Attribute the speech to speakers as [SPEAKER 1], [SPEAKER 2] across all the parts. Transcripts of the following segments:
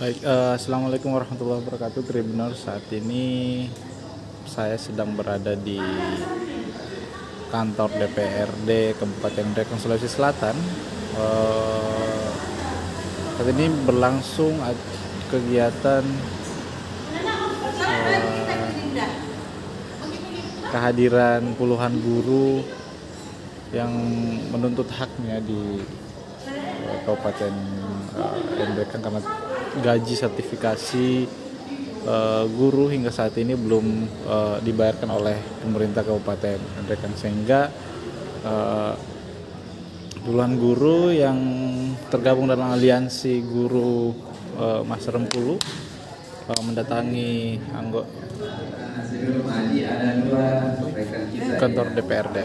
[SPEAKER 1] Baik, Assalamualaikum warahmatullahi wabarakatuh Tribuners. Saat ini saya sedang berada di kantor DPRD Kabupaten Ndreka, Sulawesi Selatan. Saat ini berlangsung kegiatan kehadiran puluhan guru yang menuntut haknya di Kabupaten Ndreka karena gaji sertifikasi guru hingga saat ini belum dibayarkan oleh pemerintah Kabupaten Ndreka, sehingga puluhan guru yang tergabung dalam aliansi guru Mas Rempulu mendatangi kantor DPRD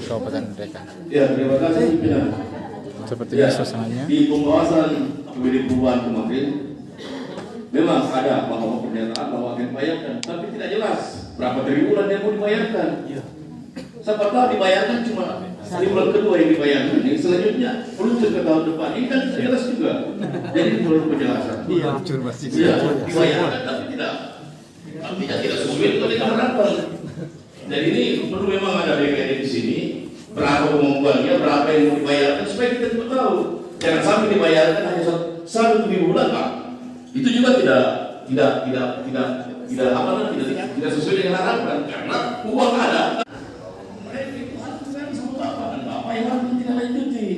[SPEAKER 1] Kabupaten Ndreka.
[SPEAKER 2] Ya, terima kasih pimpinan.
[SPEAKER 1] Seperti ini suasananya.
[SPEAKER 2] Di pembahasan APBD perubahan kemarin memang ada bahwa pernyataan bahwa akan dibayarkan, tapi tidak jelas berapa triliunan yang mau dibayarkan. Siapa tahu dibayarkan cuma di bulan kedua yang dibayarkan, yang selanjutnya perlu ke tahun depan. Ini kan tidak jelas juga. Jadi perlu penjelasan. Iya, dibayarkan tapi tidak sesuai dengan harapan. Dan ini perlu memang ada BKD di sini. Berapa kemampuannya, berapa yang mau dibayarkan supaya kita juga tahu. Jangan sampai dibayarkan hanya satu bulan, Pak. Itu juga tidak sesuai dengan harapan karena uang ada. Mereka itu harus sama Bapak dan Bapak yang harus tidak lanjuti.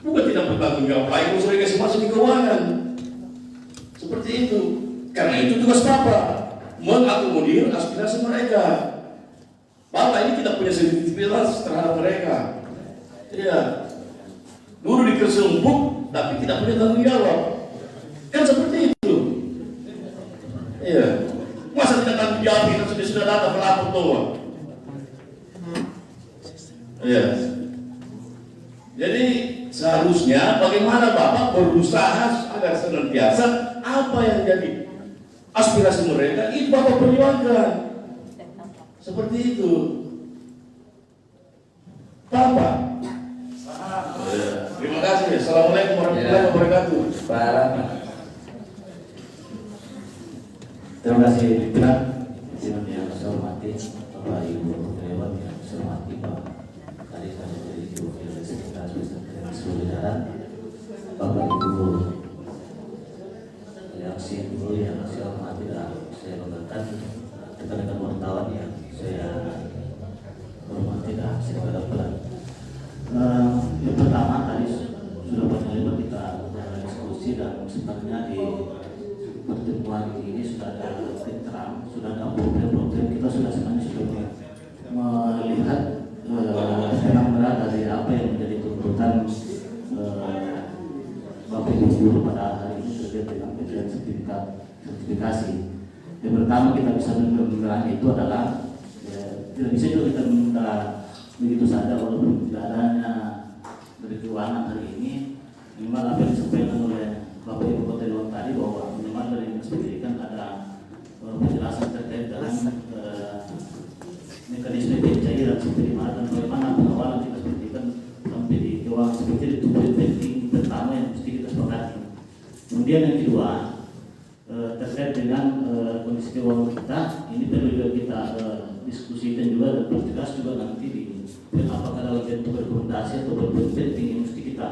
[SPEAKER 2] Bukan tidak bertanggung jawab, yang sudah kasih masuk di keuangan. Seperti itu. Karena itu tugas Bapak mengakomodir aspirasi mereka. Bapak ini tidak punya sensitivitas terhadap mereka. Iya. Dulu dikersempuk, tapi tidak punya tanggung jawab. Kan seperti itu. Iya. Masa tidak tanggung jawab, kita sudah datang melapor tuh. Iya. Jadi seharusnya bagaimana Bapak berusaha agar senantiasa apa yang jadi aspirasi mereka itu Bapak perjuangkan. Seperti itu. Bapak. Terima kasih. Assalamualaikum warahmatullahi wabarakatuh.
[SPEAKER 3] Terima kasih pimpinan yang saya hormati, Bapak Ibu Dewan yang saya hormati, Pak tadi saya dari Wakil Sekretaris Beserta seluruh jajaran, Bapak Ibu aliansi guru yang saya hormati dan saya banggakan, rekan-rekan wartawan yang saya hormati dan saya banggakan. Yang pertama tadi sudah banyak kita diskusi dan sebenarnya di pertemuan ini sudah ada titik terang, sudah ada problem-problem kita sebenarnya sudah melihat fenomena dari apa yang menjadi tuntutan Bapak Ibu guru pada hari ini terkait dengan pemberian sertifikasi. Yang pertama kita bisa menilai itu adalah tidak bisa juga kita menunda begitu saja walaupun tidak adanya dari keuangan hari ini. Minimal apa yang disampaikan oleh Bapak Ibu Kota Dewan tadi bahwa minimal dari Dinas Pendidikan ada penjelasan terkait dengan mekanisme pencairan seperti mana dan bagaimana pengawalan Dinas Pendidikan sampai di keuangan seperti itu penting pertama yang mesti kita sepakati. Kemudian yang kedua terkait dengan kondisi keuangan kita, ini perlu juga kita diskusikan juga dan pertegas juga nanti di apakah dalam bentuk rekomendasi atau bentuk penting yang mesti kita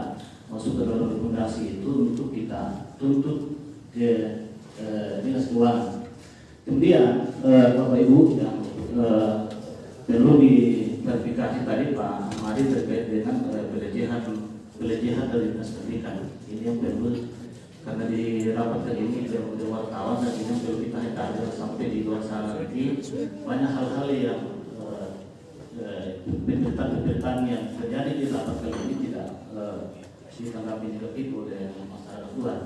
[SPEAKER 3] masuk ke dalam rekomendasi itu untuk kita tuntut ke Dinas Keuangan. Kemudian Bapak Ibu yang perlu diklarifikasi tadi Pak Madi terkait dengan pelecehan dari Dinas Pendidikan. Ini yang perlu karena di rapat kali ini ada wartawan dan ini perlu kita hadir sampai di luar sana nanti banyak hal-hal yang pemberitaan yang terjadi di rapat kali ini tidak ditanggapi negatif oleh masyarakat luar.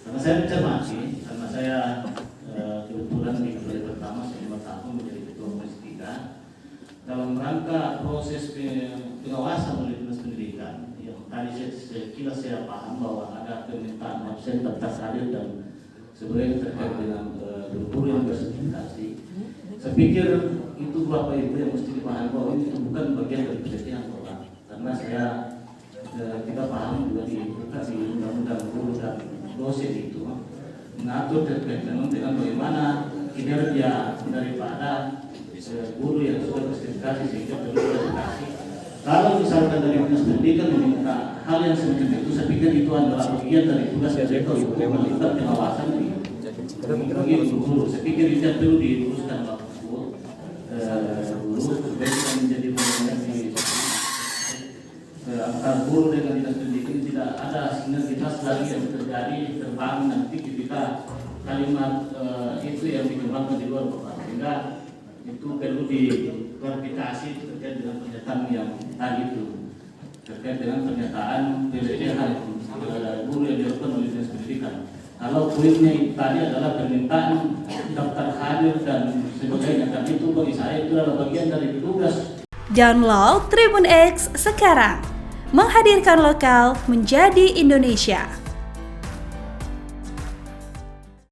[SPEAKER 3] Karena saya mencermati, karena saya kebetulan di periode pertama saya 5 tahun menjadi ketua komisi 3 dalam rangka proses pengawasan oleh Dinas Pendidikan. Yang tadi sekilas saya paham bahwa ada permintaan absen daftar hadir dan sebenarnya terkait dengan guru yang bersertifikasi. Saya pikir itu Bapak Ibu yang mesti dipahami bahwa itu bukan bagian dari pelecehan orang. Karena saya kita paham juga di undang-undang guru dan dosen itu mengatur terkait dengan bagaimana kinerja daripada guru yang sudah bersertifikasi sehingga perlu sertifikasi. Kalau misalkan dari dinas pendidikan meminta hal yang semacam itu, saya pikir itu adalah bagian dari tugas mereka untuk melakukan pengawasan bagi guru. Saya pikir itu yang perlu diluruskan waktu dulu supaya kita menjadi bagian di antara guru dengan dinas pendidikan tidak ada sinergitas lagi yang terjadi terbangun nanti ketika kalimat itu yang dikembangkan di luar Bapak, sehingga itu perlu diklarifikasi terkait dengan pernyataan yang tadi itu terkait dengan pernyataan pelecehan guru yang dilakukan oleh dinas pendidikan. Kalau poinnya tadi adalah permintaan daftar hadir dan sebagainya, dan itu bagi saya itu adalah bagian dari tugas.
[SPEAKER 4] Download Tribun X sekarang, menghadirkan lokal menjadi Indonesia.